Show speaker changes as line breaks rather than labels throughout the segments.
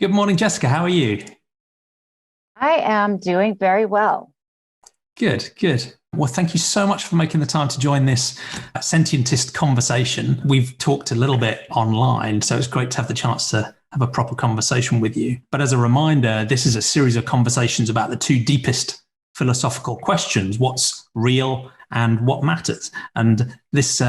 Good morning, Jessica. How are you?
I am doing very well.
Good, good. Well, thank you so much for making the time to join this Sentientist conversation. We've talked a little bit online, so it's great to have the chance to have a proper conversation with you. But as a reminder, this is a series of conversations about the two deepest philosophical questions: what's real and what matters. And this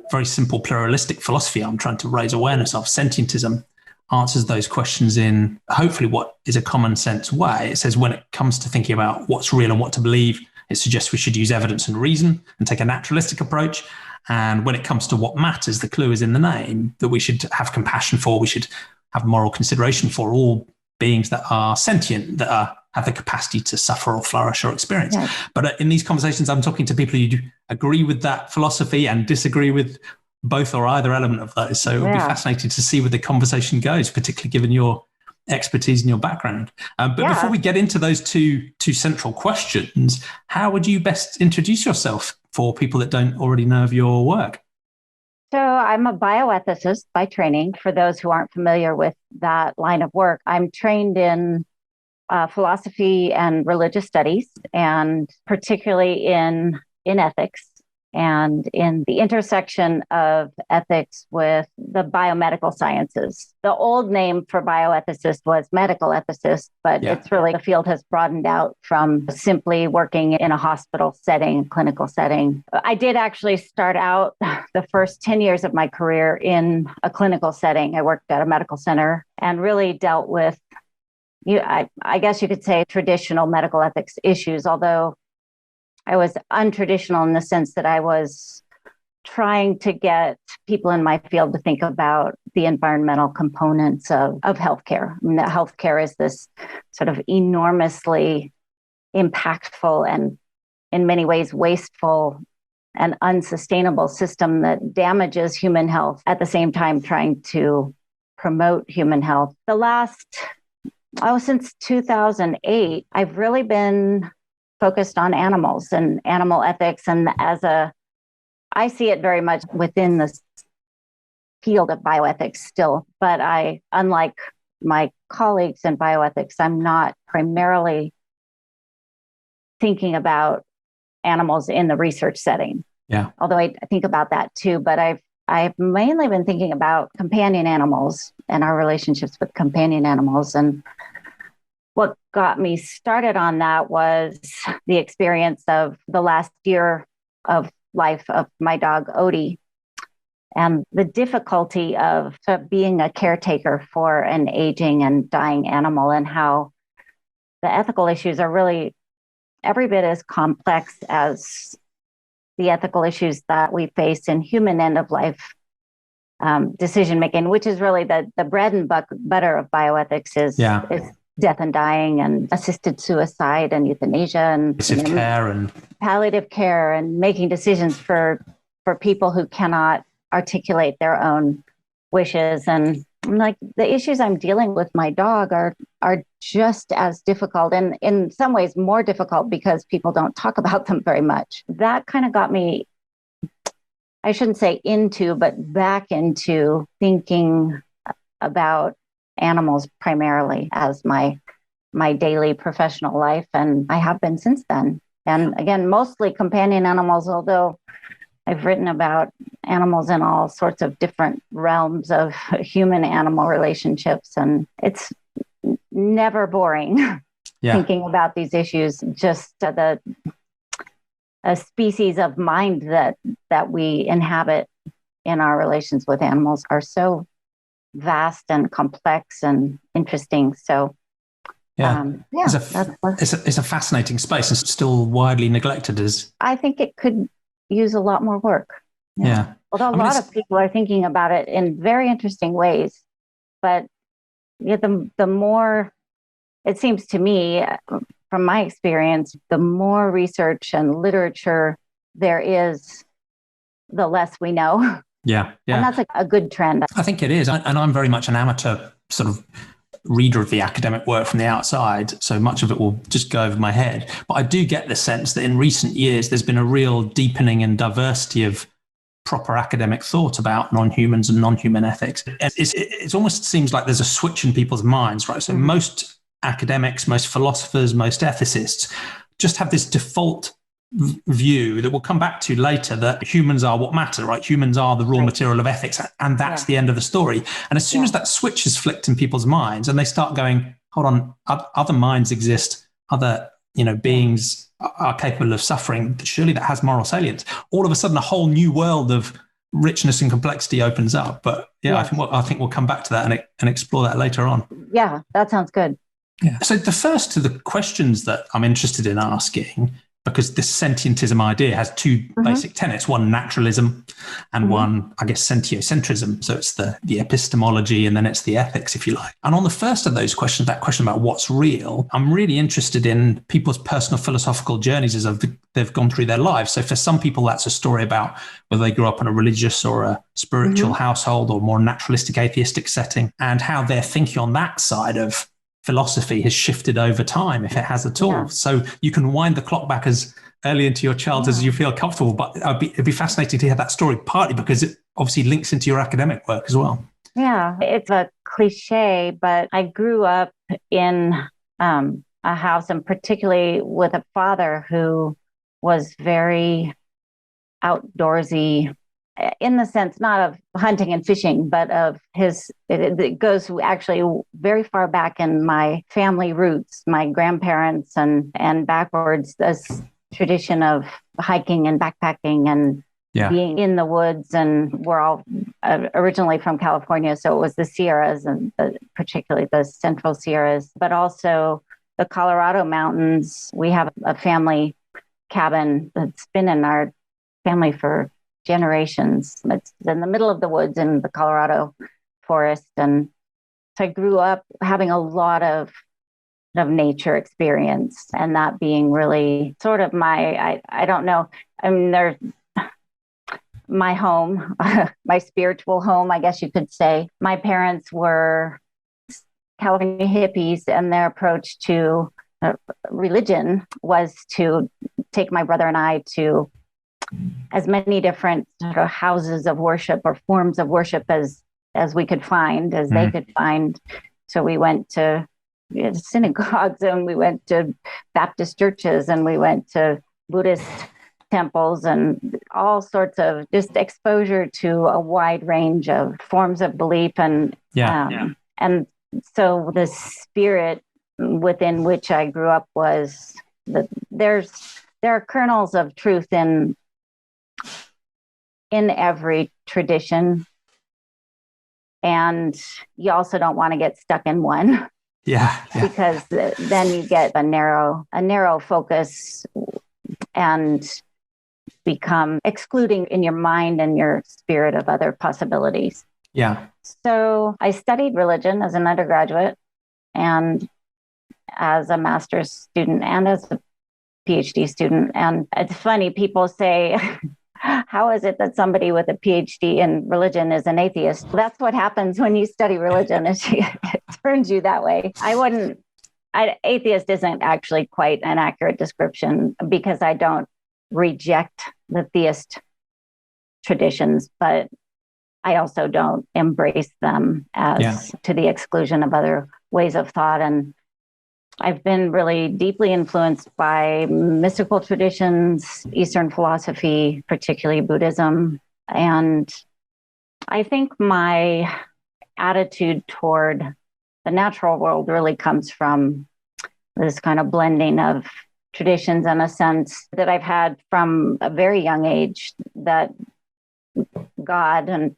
very simple pluralistic philosophy I'm trying to raise awareness of, Sentientism, answers those questions in hopefully what is a common sense way. It says when it comes to thinking about what's real and what to believe, it suggests we should use evidence and reason and take a naturalistic approach. And when it comes to what matters, the clue is in the name, that we should have compassion for, we should have moral consideration for all beings that are sentient, that have the capacity to suffer or flourish or experience. Yeah. But in these conversations, I'm talking to people who agree with that philosophy and disagree with both or either element of those. So it would be fascinating to see where the conversation goes, particularly given your expertise and your background. But before we get into those two central questions, how would you best introduce yourself for people that don't already know of your work?
So I'm a bioethicist by training. For those who aren't familiar with that line of work, I'm trained in philosophy and religious studies, and particularly in ethics and in the intersection of ethics with the biomedical sciences. The old name for bioethicist was medical ethicist, but it's really, the field has broadened out from simply working in a hospital setting, clinical setting. I did actually start out the first 10 years of my career in a clinical setting. I worked at a medical center and really dealt with, I guess you could say, traditional medical ethics issues, although I was untraditional in the sense that I was trying to get people in my field to think about the environmental components of healthcare. I mean, that healthcare is this sort of enormously impactful and in many ways wasteful and unsustainable system that damages human health at the same time trying to promote human health. Since 2008, I've really been focused on animals and animal ethics. And I see it very much within the field of bioethics still, but unlike my colleagues in bioethics, I'm not primarily thinking about animals in the research setting.
Yeah.
Although I think about that too, but I've mainly been thinking about companion animals and our relationships with companion animals. And what got me started on that was the experience of the last year of life of my dog, Odie, and the difficulty of being a caretaker for an aging and dying animal, and how the ethical issues are really every bit as complex as the ethical issues that we face in human end-of-life decision-making, which is really the bread and butter of bioethics is death and dying and assisted suicide and euthanasia and palliative care and making decisions for people who cannot articulate their own wishes. And like the issues I'm dealing with my dog are just as difficult, and in some ways more difficult because people don't talk about them very much. That kind of got me, I shouldn't say into, but back into thinking about animals primarily as my daily professional life, and I have been since then. And again, mostly companion animals, although I've written about animals in all sorts of different realms of human-animal relationships, and it's never boring thinking about these issues. Just a species of mind that we inhabit in our relations with animals are so vast and complex and interesting. So
it's a fascinating space and still widely neglected.
I think it could use a lot more work. Although a lot of people are thinking about it in very interesting ways, but the more, it seems to me from my experience, the more research and literature there is, the less we know.
Yeah.
And that's a good trend.
I think it is. And I'm very much an amateur sort of reader of the academic work from the outside. So much of it will just go over my head. But I do get the sense that in recent years, there's been a real deepening and diversity of proper academic thought about non-humans and non-human ethics. It almost seems like there's a switch in people's minds, right? So most academics, most philosophers, most ethicists just have this default view that we'll come back to later, that humans are what matter, right? Humans are the raw material of ethics, and that's the end of the story. And as soon as that switch is flicked in people's minds and they start going, hold on, other minds exist, other beings are capable of suffering, surely that has moral salience. All of a sudden, a whole new world of richness and complexity opens up. But I think we'll come back to that and explore that later on.
Yeah, that sounds good.
Yeah. So the first of the questions that I'm interested in asking, because this sentientism idea has two basic tenets, one naturalism and one, I guess, sentiocentrism. So it's the epistemology and then it's the ethics, if you like. And on the first of those questions, that question about what's real, I'm really interested in people's personal philosophical journeys as they've gone through their lives. So for some people, that's a story about whether they grew up in a religious or a spiritual household or more naturalistic, atheistic setting, and how their thinking on that side of philosophy has shifted over time, if it has at all. So you can wind the clock back as early into your childhood as you feel comfortable, but it'd be fascinating to hear that story, partly because it obviously links into your academic work as well. Yeah,
it's a cliche, but I grew up in a house, and particularly with a father who was very outdoorsy, in the sense not of hunting and fishing, but of it goes actually very far back in my family roots, my grandparents and backwards, this tradition of hiking and backpacking and being in the woods. And we're all originally from California, so it was the Sierras, and particularly the Central Sierras, but also the Colorado mountains. We have a family cabin that's been in our family for generations. It's in the middle of the woods in the Colorado forest. And so I grew up having a lot of nature experience, and that being really sort of my, I don't know, I mean, there's my home, my spiritual home, I guess you could say. My parents were California hippies, and their approach to religion was to take my brother and I to as many different sort of houses of worship or forms of worship as we could find, as they could find. So we went to synagogues, and we went to Baptist churches, and we went to Buddhist temples, and all sorts of just exposure to a wide range of forms of belief. And and so the spirit within which I grew up was that there are kernels of truth in every tradition, and you also don't want to get stuck in one, because then you get a narrow focus and become excluding in your mind and your spirit of other possibilities. So I studied religion as an undergraduate and as a master's student and as a PhD student. And it's funny, people say, how is it that somebody with a PhD in religion is an atheist? That's what happens when you study religion. It turns you that way. Atheist isn't actually quite an accurate description, because I don't reject the theist traditions, but I also don't embrace them as to the exclusion of other ways of thought. And I've been really deeply influenced by mystical traditions, Eastern philosophy, particularly Buddhism. And I think my attitude toward the natural world really comes from this kind of blending of traditions, and a sense that I've had from a very young age that God, and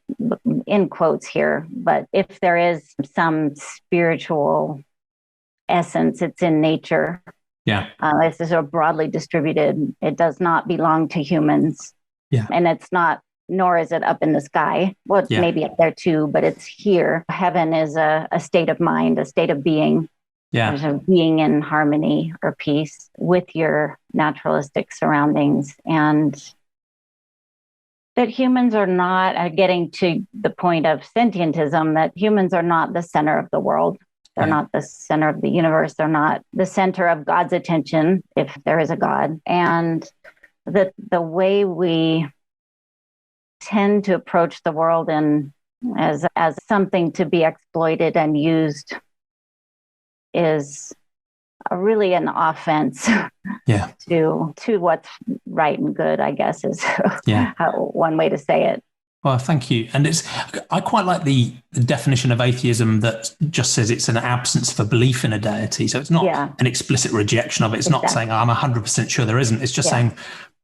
in quotes here, but if there is some spiritual essence, it's in nature. This is sort of broadly distributed. It does not belong to humans. And it's not, nor is it up in the sky. Well, it's maybe up there too, but it's here. Heaven is a state of mind, a state of being. There's a being in harmony or peace with your naturalistic surroundings. And that humans are not, getting to the point of sentientism, that humans are not the center of the world. They're not the center of the universe. They're not the center of God's attention, if there is a God. And that the way we tend to approach the world as something to be exploited and used is really an offense to what's right and good, I guess, is one way to say it.
Well, thank you. And I quite like the definition of atheism that just says it's an absence of a belief in a deity. So it's not an explicit rejection of it. It's not saying I'm 100% sure there isn't. It's just saying,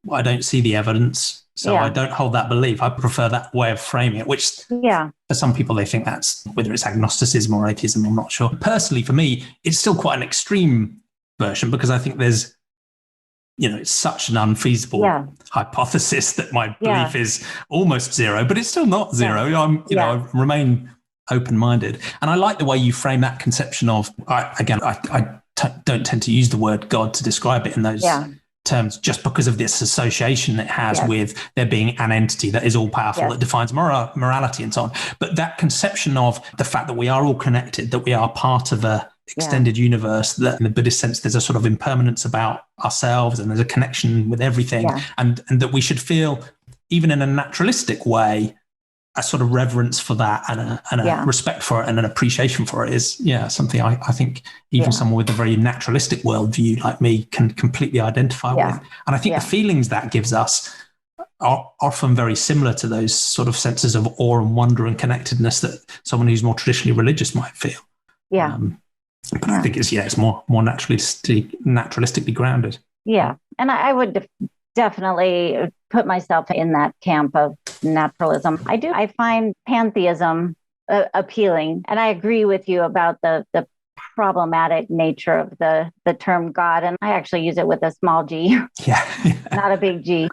well, I don't see the evidence, so I don't hold that belief. I prefer that way of framing it, which for some people, they think that's, whether it's agnosticism or atheism, I'm not sure. Personally, for me, it's still quite an extreme version because I think there's, it's such an unfeasible hypothesis that my belief is almost zero, but it's still not zero. I remain open-minded. And I like the way you frame that conception of, I don't tend to use the word God to describe it in those terms just because of this association it has with there being an entity that is all powerful, that defines morality and so on. But that conception of the fact that we are all connected, that we are part of a extended universe, that in the Buddhist sense, there's a sort of impermanence about ourselves and there's a connection with everything. And that we should feel, even in a naturalistic way, a sort of reverence for that and a respect for it and an appreciation for it is, something I think even someone with a very naturalistic worldview like me can completely identify with. And I think the feelings that gives us are often very similar to those sort of senses of awe and wonder and connectedness that someone who's more traditionally religious might feel. But I think it's more naturalistically grounded. Yeah.
And I would definitely put myself in that camp of naturalism. I find pantheism appealing. And I agree with you about the problematic nature of the term God. And I actually use it with a small g, not a big G,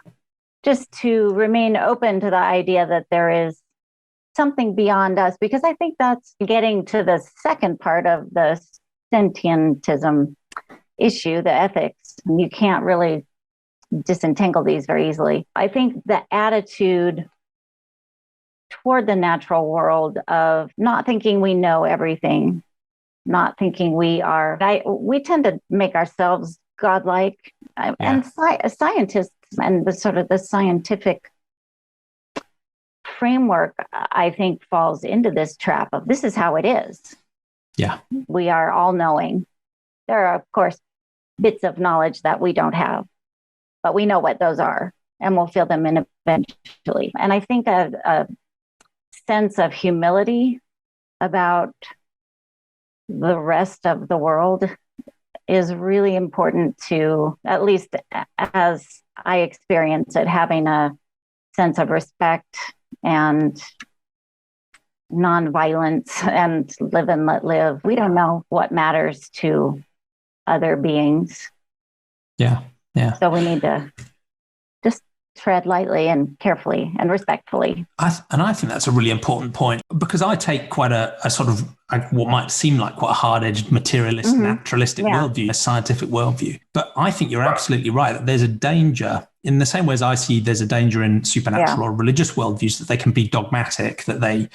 just to remain open to the idea that there is something beyond us, because I think that's getting to the second part of the sentientism issue, the ethics. You can't really disentangle these very easily. I think the attitude toward the natural world of not thinking we know everything, not thinking we tend to make ourselves godlike. And scientists and the scientific framework, I think, falls into this trap of this is how it is.
Yeah.
We are all knowing. There are, of course, bits of knowledge that we don't have, but we know what those are and we'll fill them in eventually. And I think a sense of humility about the rest of the world is really important to, at least as I experience it, having a sense of respect and nonviolence and live and let live. We don't know what matters to other beings.
Yeah.
So we need to just tread lightly and carefully and respectfully.
I think that's a really important point, because I take quite a sort of what might seem like quite a hard-edged materialist, naturalistic worldview, a scientific worldview. But I think you're absolutely right that there's a danger, in the same way as I see there's a danger in supernatural or religious worldviews, that they can be dogmatic, that they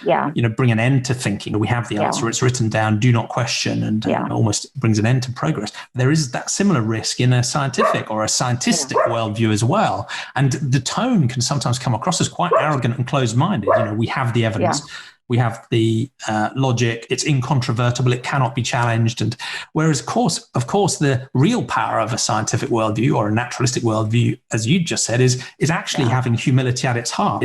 bring an end to thinking. We have the answer, it's written down, do not question, and almost brings an end to progress. There is that similar risk in a scientific or a scientistic worldview as well. And the tone can sometimes come across as quite arrogant and closed-minded. We have the evidence. We have the logic, it's incontrovertible, it cannot be challenged. And whereas, of course, the real power of a scientific worldview or a naturalistic worldview, as you just said, is actually having humility at its heart.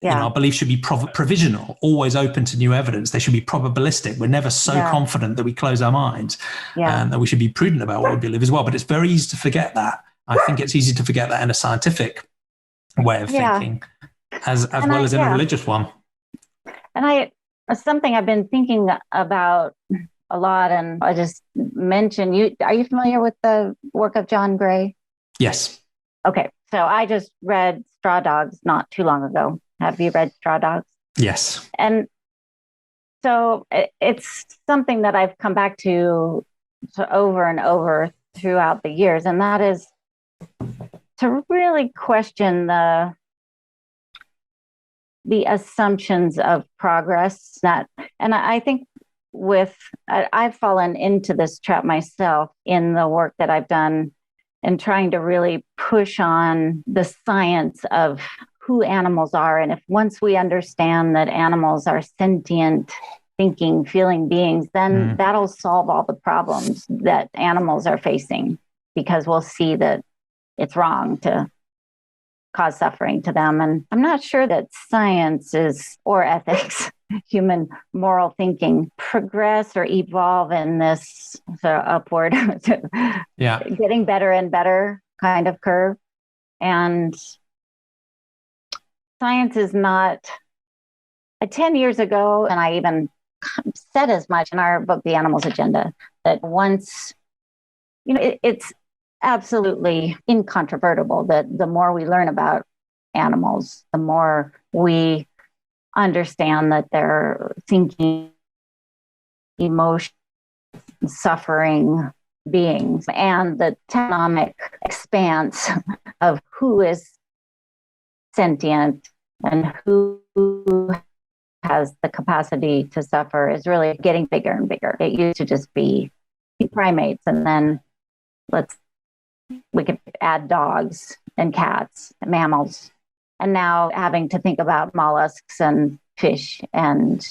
Our beliefs should be provisional, always open to new evidence. They should be probabilistic. We're never so confident that we close our minds, and that we should be prudent about what we believe as well. But it's very easy to forget that. I think it's easy to forget that in a scientific way of thinking, as well as in a religious one.
And something I've been thinking about a lot, and I just mentioned are you familiar with the work of John Gray?
Yes.
Okay. So I just read Straw Dogs not too long ago. Have you read Straw Dogs?
Yes.
And so it's something that I've come back to over and over throughout the years. And that is to really question the assumptions of progress and I think I've fallen into this trap myself in the work that I've done and trying to really push on the science of who animals are. And if once we understand that animals are sentient, thinking, feeling beings, then that'll solve all the problems that animals are facing, because we'll see that it's wrong to cause suffering to them. And I'm not sure that science or ethics, human moral thinking, progress or evolve in this sort of upward, getting better and better kind of curve. And science is not, 10 years ago, and I even said as much in our book, The Animal's Agenda, that once, it's absolutely incontrovertible that the more we learn about animals, the more we understand that they're thinking, emotion, suffering beings, and the taxonomic expanse of who is sentient and who has the capacity to suffer is really getting bigger and bigger. It used to just be primates, and then we could add dogs and cats and mammals, and now having to think about mollusks and fish and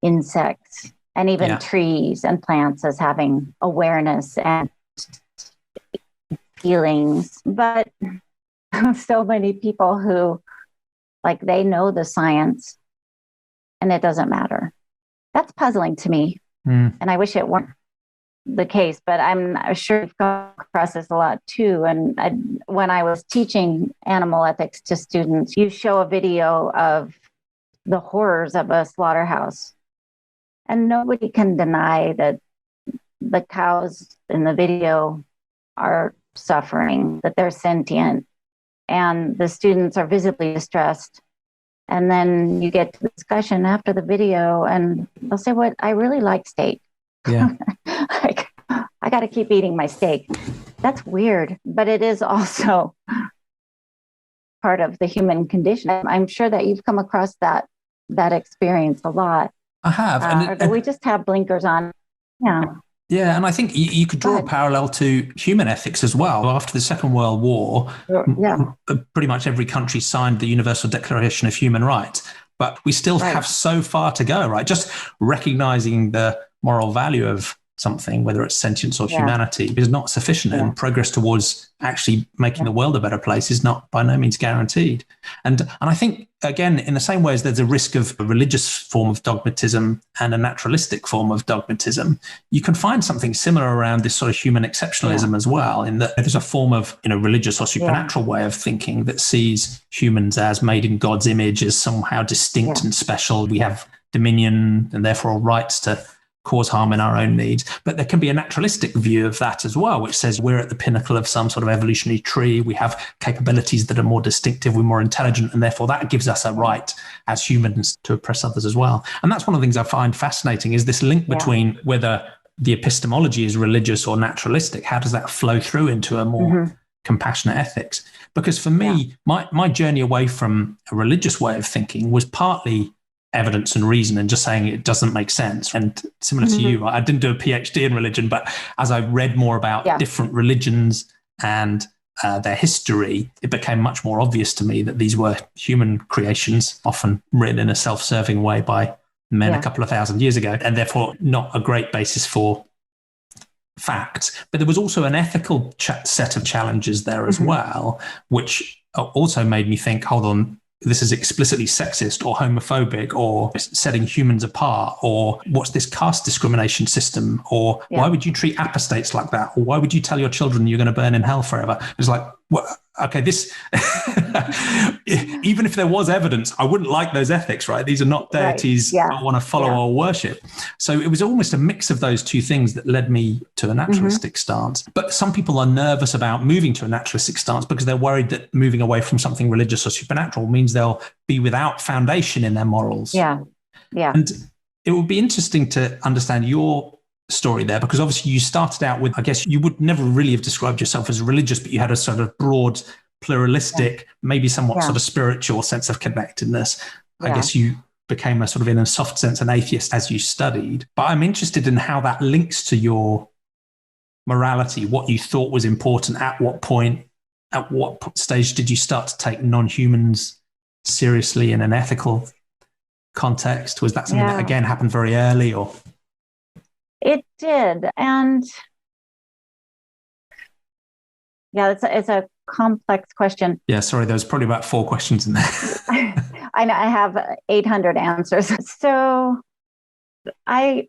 insects and even trees and plants as having awareness and feelings. But so many people who, they know the science and it doesn't matter. That's puzzling to me. And I wish it weren't the case, but I'm sure you've come across this a lot too. And when I was teaching animal ethics to students, you show a video of the horrors of a slaughterhouse, and nobody can deny that the cows in the video are suffering, that they're sentient, and the students are visibly distressed. And then you get to the discussion after the video, and they'll say, "What? I really like steak."
Yeah.
I got to keep eating my steak. That's weird, but it is also part of the human condition. I'm sure that you've come across that experience a lot.
I have.
And we just have blinkers on. Yeah.
Yeah, and I think you could draw a parallel to human ethics as well. After the Second World War, pretty much every country signed the Universal Declaration of Human Rights, but we still have so far to go, right? Just recognizing the moral value of something, whether it's sentience or humanity, is not sufficient, and progress towards actually making the world a better place is not by no means guaranteed. And I think, again, in the same way as there's a risk of a religious form of dogmatism and a naturalistic form of dogmatism, you can find something similar around this sort of human exceptionalism as well, in that there's a form of religious or supernatural way of thinking that sees humans as made in God's image, as somehow distinct and special. We have dominion and therefore rights to cause harm in our own needs. But there can be a naturalistic view of that as well, which says we're at the pinnacle of some sort of evolutionary tree. We have capabilities that are more distinctive, we're more intelligent, and therefore that gives us a right as humans to oppress others as well. And that's one of the things I find fascinating, is this link between whether the epistemology is religious or naturalistic. How does that flow through into a more compassionate ethics? Because for me, my journey away from a religious way of thinking was partly evidence and reason and just saying it doesn't make sense. And similar to you, I didn't do a PhD in religion, but as I read more about different religions and their history, it became much more obvious to me that these were human creations, often written in a self-serving way by men a couple of thousand years ago, and therefore not a great basis for fact. But there was also an ethical set of challenges there as well, which also made me think, hold on, this is explicitly sexist or homophobic or setting humans apart, or what's this caste discrimination system, or why would you treat apostates like that, or why would you tell your children you're going to burn in hell forever? It's like, what? Okay, this even if there was evidence, I wouldn't like those ethics, right? These are not deities I want to follow or worship. So it was almost a mix of those two things that led me to a naturalistic stance. But some people are nervous about moving to a naturalistic stance because they're worried that moving away from something religious or supernatural means they'll be without foundation in their morals. And it would be interesting to understand your story there, because obviously you started out with, I guess you would never really have described yourself as religious, but you had a sort of broad, pluralistic, maybe somewhat sort of spiritual sense of connectedness. I guess you became a sort of, in a soft sense, an atheist as you studied. But I'm interested in how that links to your morality, what you thought was important, at what point, at what stage did you start to take non-humans seriously in an ethical context? Was that something that, again, happened very early? Or
it did. And yeah, it's a complex question.
Yeah, sorry, there was probably about 4 questions in there.
I know I have 800 answers. So I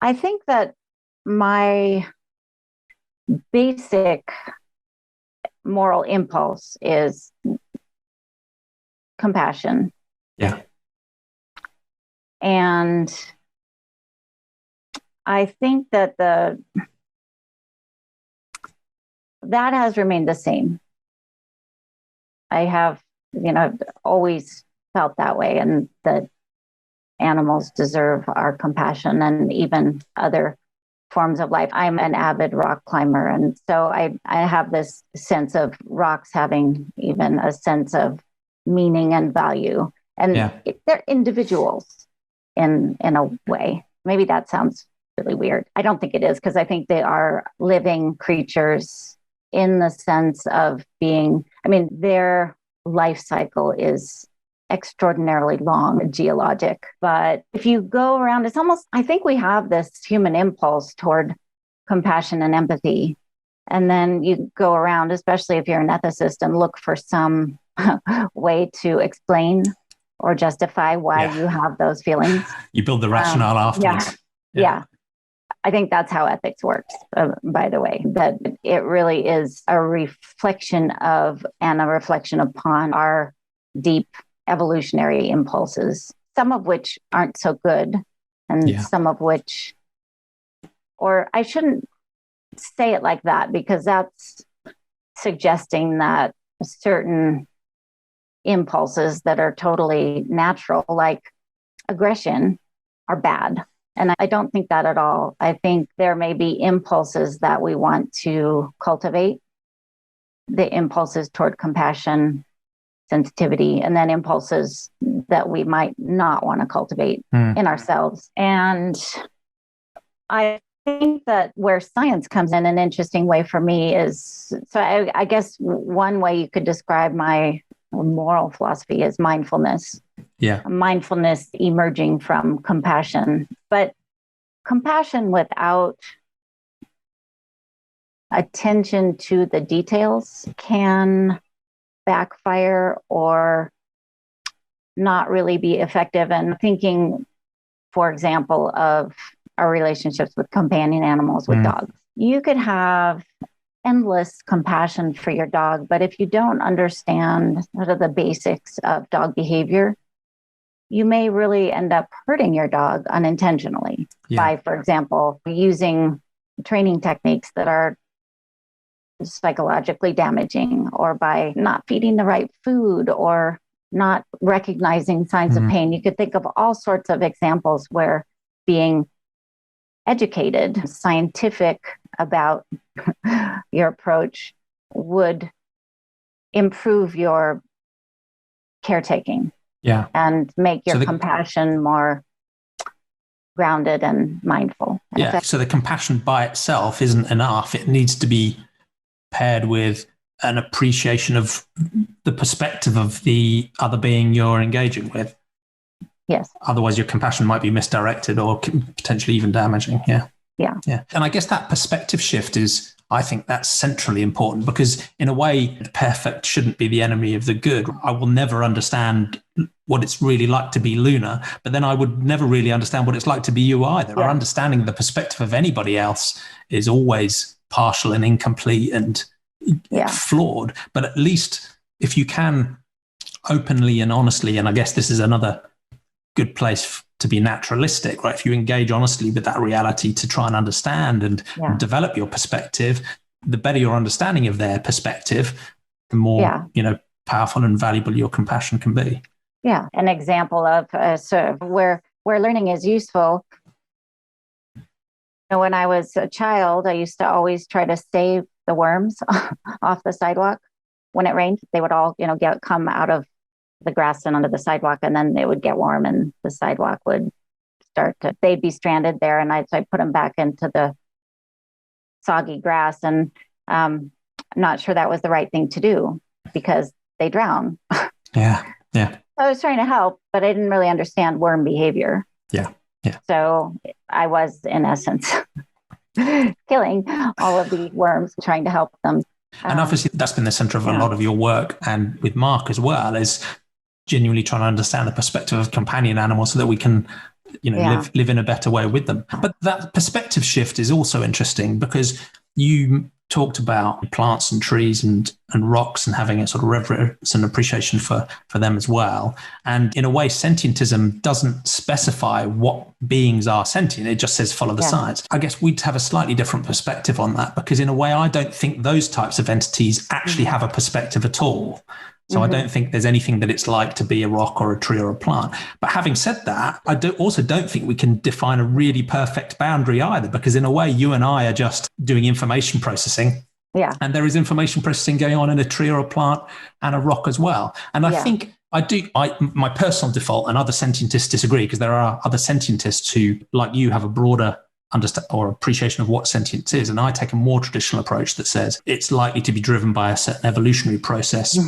think that my basic moral impulse is compassion.
Yeah.
And I think that that has remained the same. I have, always felt that way, and that animals deserve our compassion and even other forms of life. I'm an avid rock climber, and so I have this sense of rocks having even a sense of meaning and value, and they're individuals in a way. Maybe that sounds really weird. I don't think it is, because I think they are living creatures in the sense of being, their life cycle is extraordinarily long, geologic. But if you go around, it's almost, I think we have this human impulse toward compassion and empathy. And then you go around, especially if you're an ethicist, and look for some way to explain or justify why you have those feelings.
You build the rationale afterwards.
Yeah. I think that's how ethics works, by the way, that it really is a reflection of and a reflection upon our deep evolutionary impulses, some of which aren't so good, and some of which, or I shouldn't say it like that, because that's suggesting that certain impulses that are totally natural, like aggression, are bad. And I don't think that at all. I think there may be impulses that we want to cultivate, the impulses toward compassion, sensitivity, and then impulses that we might not want to cultivate in ourselves. And I think that where science comes in an interesting way for me is, so I guess one way you could describe my moral philosophy is mindfulness.
Yeah.
Mindfulness emerging from compassion, but compassion without attention to the details can backfire or not really be effective. And thinking, for example, of our relationships with companion animals, with dogs, you could have endless compassion for your dog, but if you don't understand sort of the basics of dog behavior, you may really end up hurting your dog unintentionally by, for example, using training techniques that are psychologically damaging, or by not feeding the right food, or not recognizing signs of pain. You could think of all sorts of examples where being educated, scientific about your approach would improve your caretaking. And make your compassion more grounded and mindful.
So the compassion by itself isn't enough. It needs to be paired with an appreciation of the perspective of the other being you're engaging with.
Yes.
Otherwise, your compassion might be misdirected or potentially even damaging. Yeah. And I guess that perspective shift is, I think that's centrally important, because in a way, the perfect shouldn't be the enemy of the good. I will never understand what it's really like to be Luna, but then I would never really understand what it's like to be you either. Our understanding of the perspective of anybody else is always partial and incomplete and flawed. But at least if you can openly and honestly, and I guess this is another good place to be naturalistic, right? If you engage honestly with that reality to try and understand and develop your perspective, the better your understanding of their perspective, the more, powerful and valuable your compassion can be.
Yeah. An example of sort of where learning is useful. When I was a child, I used to always try to save the worms off the sidewalk. When it rained, they would all, come out of the grass and onto the sidewalk, and then it would get warm and the sidewalk would they'd be stranded there. And I'd put them back into the soggy grass, and I'm not sure that was the right thing to do, because they drown.
Yeah. Yeah.
I was trying to help, but I didn't really understand worm behavior.
Yeah. Yeah.
So I was, in essence, killing all of the worms, trying to help them.
And obviously that's been the center of a lot of your work, and with Mark as well, is genuinely trying to understand the perspective of companion animals so that we can, live in a better way with them. But that perspective shift is also interesting because you talked about plants and trees and rocks and having a sort of reverence and appreciation for them as well. And in a way, sentientism doesn't specify what beings are sentient. It just says follow the science. I guess we'd have a slightly different perspective on that because in a way, I don't think those types of entities actually have a perspective at all. So I don't think there's anything that it's like to be a rock or a tree or a plant. But having said that, I also don't think we can define a really perfect boundary either, because in a way, you and I are just doing information processing.
Yeah.
And there is information processing going on in a tree or a plant and a rock as well. And I think my personal default, and other sentientists disagree, because there are other sentientists who, like you, have a broader understand or appreciation of what sentience is. And I take a more traditional approach that says it's likely to be driven by a certain evolutionary process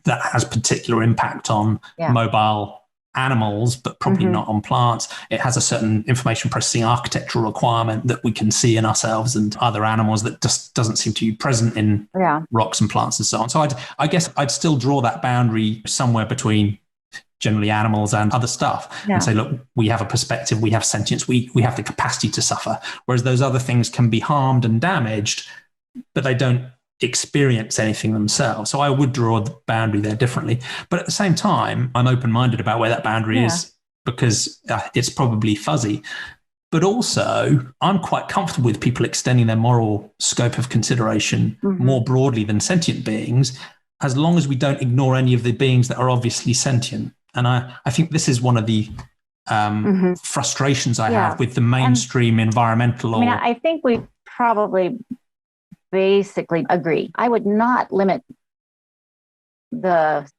that has particular impact on mobile animals, but probably not on plants. It has a certain information processing architectural requirement that we can see in ourselves and other animals that just doesn't seem to be present in rocks and plants and so on. So I guess I'd still draw that boundary somewhere between generally animals and other stuff and say, look, we have a perspective, we have sentience, we have the capacity to suffer. Whereas those other things can be harmed and damaged, but they don't experience anything themselves. So I would draw the boundary there differently. But at the same time, I'm open-minded about where that boundary is, because it's probably fuzzy. But also, I'm quite comfortable with people extending their moral scope of consideration more broadly than sentient beings, as long as we don't ignore any of the beings that are obviously sentient. And I think this is one of the frustrations I have with the mainstream environmental.
I think we probably basically agree. I would not limit the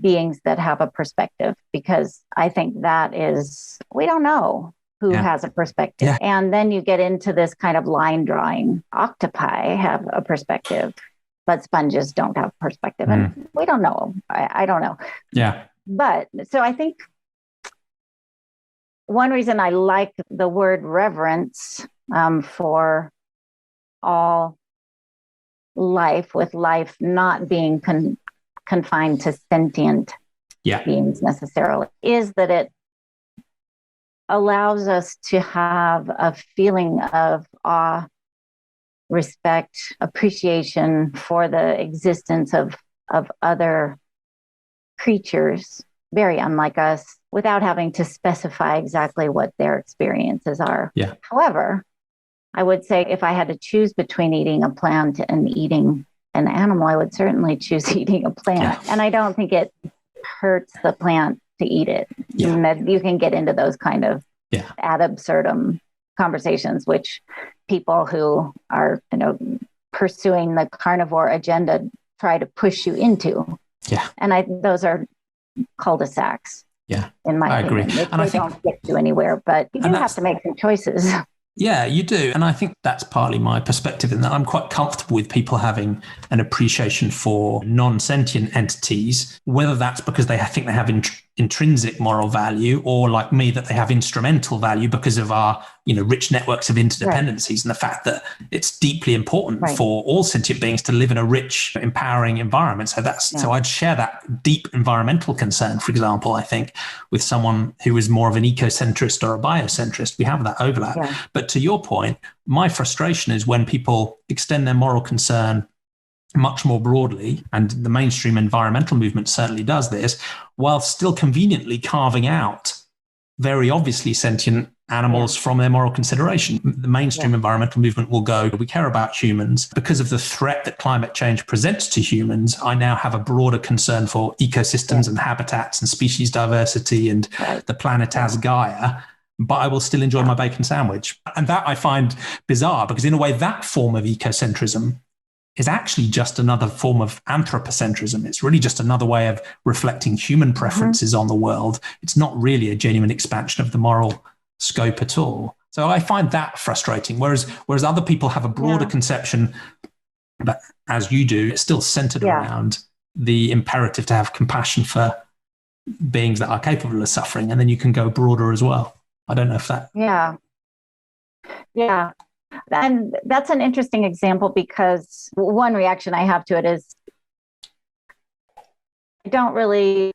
beings that have a perspective, because I think that is, we don't know who has a perspective. Yeah. And then you get into this kind of line drawing. Octopi have a perspective, but sponges don't have perspective. And we don't know. I don't know.
Yeah.
But so I think one reason I like the word reverence for all life, with life not being confined to sentient beings necessarily, is that it allows us to have a feeling of awe, respect, appreciation for the existence of other creatures very unlike us, without having to specify exactly what their experiences are.
Yeah.
However, I would say if I had to choose between eating a plant and eating an animal, I would certainly choose eating a plant. Yeah. And I don't think it hurts the plant to eat it. Yeah. You can get into those kind of ad absurdum conversations, which people who are, pursuing the carnivore agenda try to push you into.
Yeah.
And those are cul-de-sacs.
Yeah.
In my opinion.
Agree.
They don't get you anywhere, but you do have to make some choices.
Yeah, you do. And I think that's partly my perspective in that I'm quite comfortable with people having an appreciation for non-sentient entities, whether that's because they think they have intrinsic moral value, or like me, that they have instrumental value because of our, rich networks of interdependencies, and the fact that it's deeply important for all sentient beings to live in a rich, empowering environment. So so I'd share that deep environmental concern, for example, I think, with someone who is more of an ecocentrist or a biocentrist. We have that overlap. Yeah. But to your point, my frustration is when people extend their moral concern much more broadly, and the mainstream environmental movement certainly does this, while still conveniently carving out very obviously sentient animals from their moral consideration. The mainstream environmental movement will go, we care about humans. Because of the threat that climate change presents to humans, I now have a broader concern for ecosystems and habitats and species diversity and the planet as Gaia, but I will still enjoy my bacon sandwich. And that I find bizarre, because in a way that form of ecocentrism is actually just another form of anthropocentrism. It's really just another way of reflecting human preferences on the world. It's not really a genuine expansion of the moral scope at all. So I find that frustrating. Whereas other people have a broader conception, but as you do, it's still centered around the imperative to have compassion for beings that are capable of suffering, and then you can go broader as well. I don't know if that.
Yeah. And that's an interesting example, because one reaction I have to it is I don't really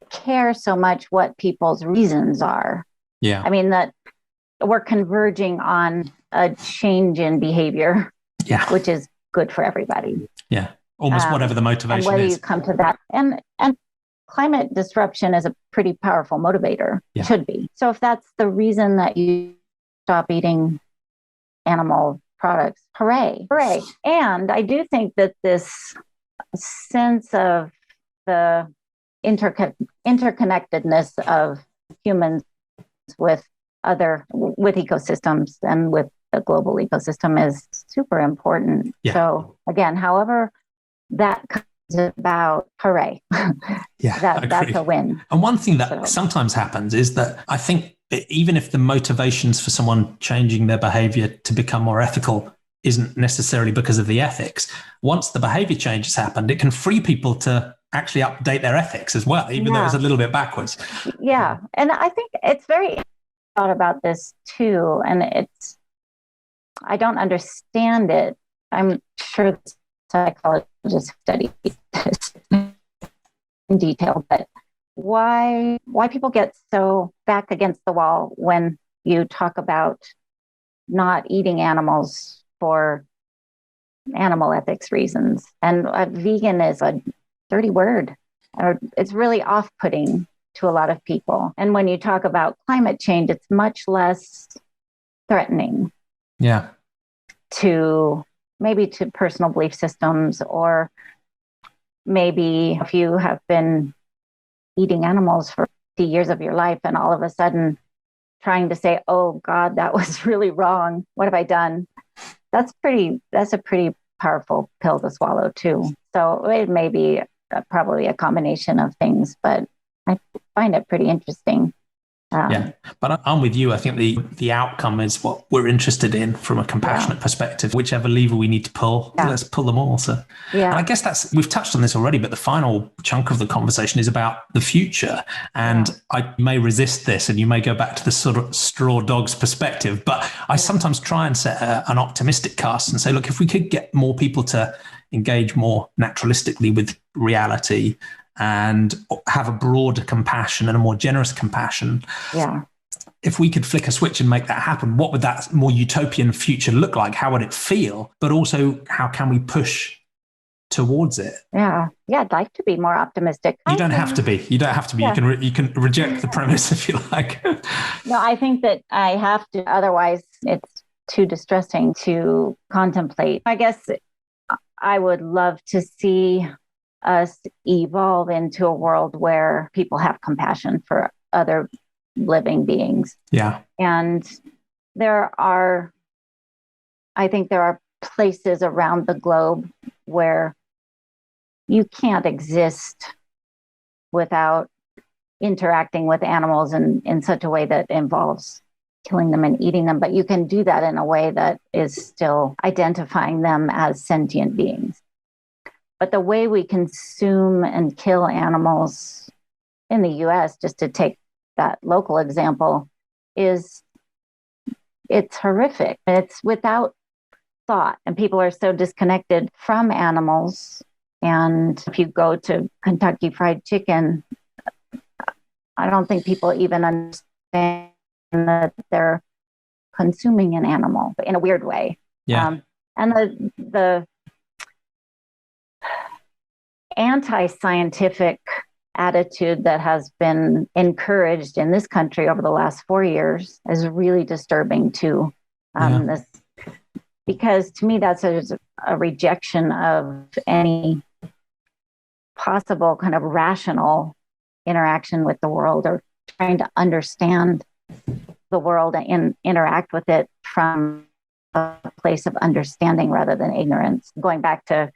care so much what people's reasons are.
Yeah.
I mean, that we're converging on a change in behavior, which is good for everybody.
Yeah. Almost whatever the motivation is.
And whether you come to that. And climate disruption is a pretty powerful motivator. It should be. So if that's the reason that you stop eating animal products, hooray. And I do think that this sense of the interconnectedness of humans with ecosystems and with the global ecosystem is super important. Yeah. So again, however that comes about, hooray. That's a win.
And one thing that sometimes happens is that I think even if the motivations for someone changing their behavior to become more ethical isn't necessarily because of the ethics, once the behavior change has happened, it can free people to actually update their ethics as well, even though it's a little bit backwards.
Yeah. And I think it's very thought about this too. And I don't understand it. I'm sure psychologists study this in detail, but why people get so back against the wall when you talk about not eating animals for animal ethics reasons. And vegan is a dirty word, or it's really off-putting to a lot of people. And when you talk about climate change, it's much less threatening.
Yeah.
To personal belief systems, or maybe if you have been eating animals for 50 years of your life and all of a sudden trying to say, oh God, that was really wrong. What have I done? That's a pretty powerful pill to swallow too. So it may be probably a combination of things, but I find it pretty interesting.
But I'm with you. I think the outcome is what we're interested in from a compassionate perspective. Whichever lever we need to pull, let's pull them all. So, and I guess we've touched on this already, but the final chunk of the conversation is about the future. And I may resist this, and you may go back to the sort of straw dog's perspective, but I sometimes try and set an optimistic cast and say, look, if we could get more people to engage more naturalistically with reality and have a broader compassion and a more generous compassion.
Yeah.
If we could flick a switch and make that happen, what would that more utopian future look like? How would it feel? But also, how can we push towards it?
Yeah. I'd like to be more optimistic.
You don't have to be. Yeah. You can reject the premise if you like.
No, I think that I have to. Otherwise, it's too distressing to contemplate. I guess I would love to see us evolve into a world where people have compassion for other living beings.
Yeah.
And I think there are places around the globe where you can't exist without interacting with animals in such a way that involves killing them and eating them. But you can do that in a way that is still identifying them as sentient beings. But the way we consume and kill animals in the US, just to take that local example, it's horrific. It's without thought. And people are so disconnected from animals. And if you go to Kentucky Fried Chicken, I don't think people even understand that they're consuming an animal in a weird way.
Yeah.
And the anti-scientific attitude that has been encouraged in this country over the last 4 years is really disturbing too. Because to me, that's a rejection of any possible kind of rational interaction with the world, or trying to understand the world and interact with it from a place of understanding rather than ignorance. Going back to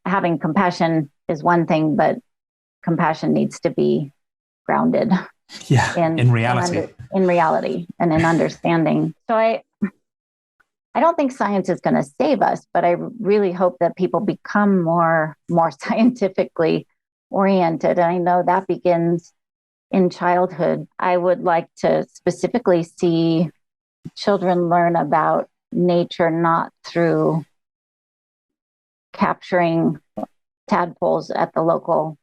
having compassion is one thing, but compassion needs to be grounded
in reality.
In reality and in understanding. So I don't think science is going to save us, but I really hope that people become more scientifically oriented. And I know that begins in childhood. I would like to specifically see children learn about nature not through capturing tadpoles at the local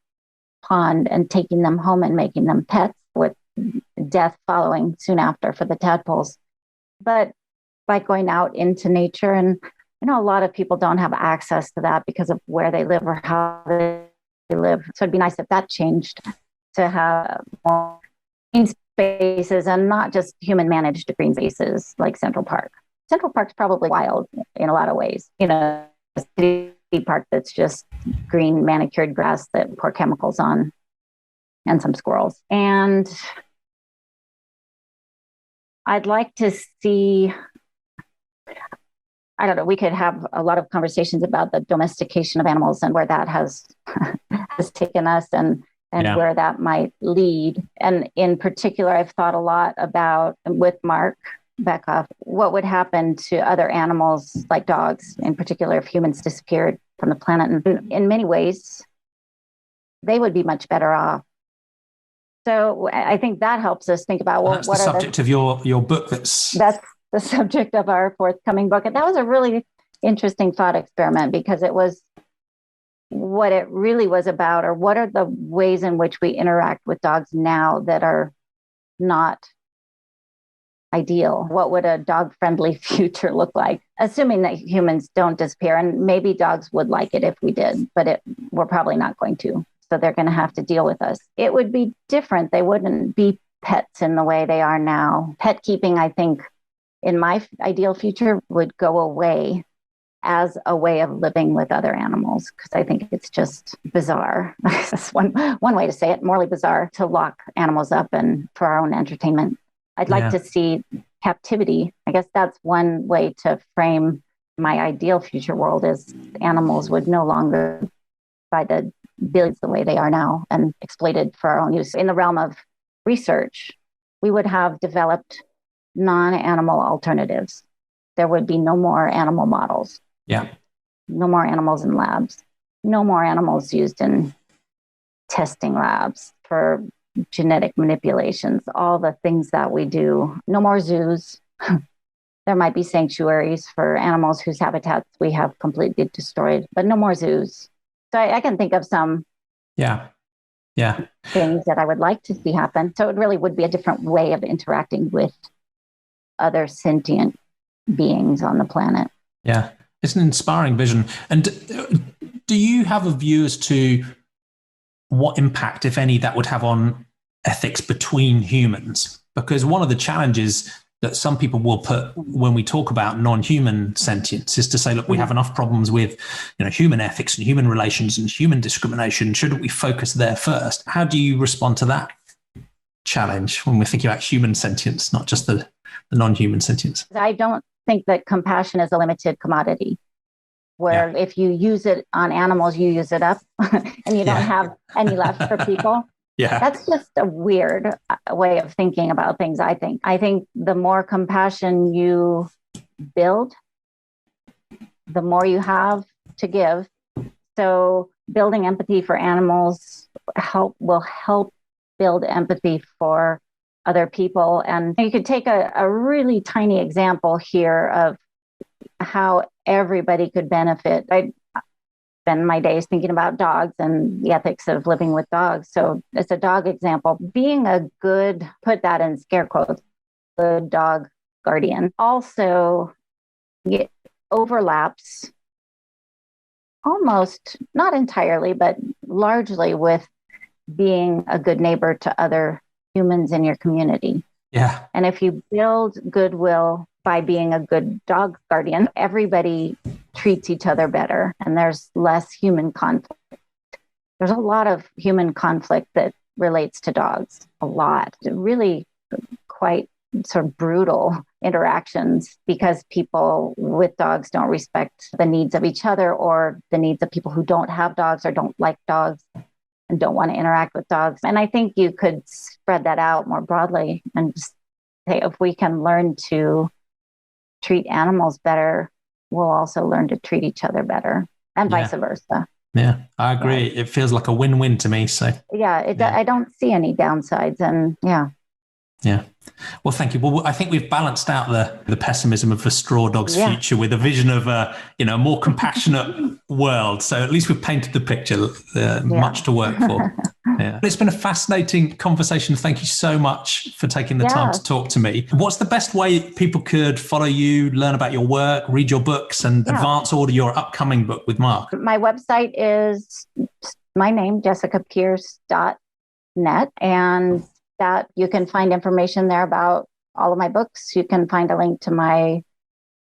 pond and taking them home and making them pets with death following soon after for the tadpoles, but by going out into nature. And I know a lot of people don't have access to that because of where they live or how they live. So it'd be nice if that changed, to have more green spaces and not just human managed green spaces like Central Park. Central Park's probably wild in a lot of ways. A city park that's just green manicured grass that pour chemicals on and some squirrels. And I'd like to see, I don't know, we could have a lot of conversations about the domestication of animals and where that has taken us and where that might lead. And in particular, I've thought a lot about, with Mark Beckhoff, what would happen to other animals like dogs, in particular, if humans disappeared from the planet. And in many ways, they would be much better off. So I think that helps us think about,
that's the subject of your book. That's
the subject of our forthcoming book. And that was a really interesting thought experiment, because it was what it really was about, or what are the ways in which we interact with dogs now that are not ideal? What would a dog-friendly future look like? Assuming that humans don't disappear, and maybe dogs would like it if we did, but we're probably not going to. So they're going to have to deal with us. It would be different. They wouldn't be pets in the way they are now. Pet keeping, I think, in my ideal future, would go away as a way of living with other animals, because I think it's just bizarre. That's one way to say it, morally bizarre, to lock animals up and for our own entertainment. I'd like to see captivity. I guess that's one way to frame my ideal future world, is animals would no longer, by the billions the way they are now, and exploited for our own use. In the realm of research, we would have developed non-animal alternatives. There would be no more animal models.
Yeah.
No more animals in labs. No more animals used in testing labs for genetic manipulations, all the things that we do. No more zoos. There might be sanctuaries for animals whose habitats we have completely destroyed, but no more zoos. So I can think of some things that I would like to see happen. So it really would be a different way of interacting with other sentient beings on the planet.
Yeah, it's an inspiring vision. And do you have a view as to what impact, if any, that would have on ethics between humans? Because one of the challenges that some people will put when we talk about non-human sentience is to say, look, we have enough problems with, human ethics and human relations and human discrimination. Shouldn't we focus there first? How do you respond to that challenge when we're thinking about human sentience, not just the non-human sentience?
I don't think that compassion is a limited commodity, where if you use it on animals, you use it up and you don't have any left for people.
Yeah.
That's just a weird way of thinking about things, I think. I think the more compassion you build, the more you have to give. So building empathy for animals will help build empathy for other people. And you could take a really tiny example here of how everybody could benefit. I spend my days thinking about dogs and the ethics of living with dogs. So it's a dog example. Being a good, put that in scare quotes, good dog guardian also overlaps almost, not entirely, but largely with being a good neighbor to other humans in your community.
Yeah.
And if you build goodwill by being a good dog guardian, everybody treats each other better and there's less human conflict. There's a lot of human conflict that relates to dogs, a lot. Really quite sort of brutal interactions because people with dogs don't respect the needs of each other or the needs of people who don't have dogs or don't like dogs and don't want to interact with dogs. And I think you could spread that out more broadly and just say, if we can learn to treat animals better, we'll also learn to treat each other better, and vice versa.
Yeah, I agree. Yeah. It feels like a win-win to me. So
I don't see any downsides, and
Yeah. Well, thank you. Well, I think we've balanced out the pessimism of the straw dog's future with a vision of a more compassionate world. So at least we've painted the picture. Much to work for. Yeah. It's been a fascinating conversation. Thank you so much for taking the time to talk to me. What's the best way people could follow you, learn about your work, read your books, and advance order your upcoming book with Mark?
My website is my name, jessicapierce.net, and that you can find information there about all of my books. You can find a link to my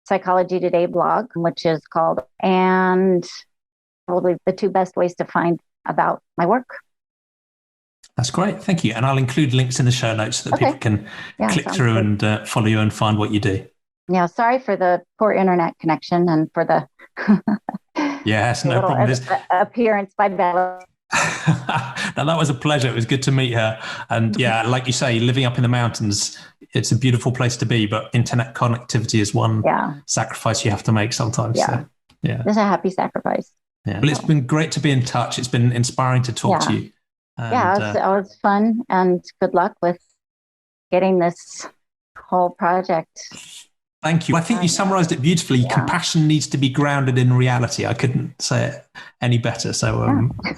Psychology Today blog, which is called, and probably the two best ways to find about my work.
That's great. Thank you. And I'll include links in the show notes so that people can click through and follow you and find what you do. Yeah.
Sorry for the poor internet connection and for the
yes, no problem.
Appearance by Bella.
Now, that was a pleasure. It was good to meet her. And like you say, living up in the mountains, it's a beautiful place to be, but internet connectivity is one sacrifice you have to make sometimes.
Yeah.
So,
It's a happy sacrifice.
Yeah. Well, it's been great to be in touch. It's been inspiring to talk to you. And,
it was fun, and good luck with getting this whole project.
Thank you. I think you summarized it beautifully. Yeah. Compassion needs to be grounded in reality. I couldn't say it any better. So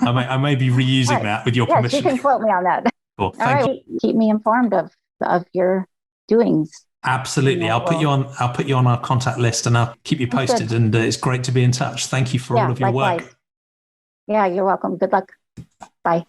I may be reusing that with your permission.
You can quote me on that.
Cool. Thank you.
Keep me informed of your doings.
Absolutely. I'll put you on our contact list, and I'll keep you posted. And it's great to be in touch. Thank you for all of your work.
Yeah, you're welcome. Good luck. Bye.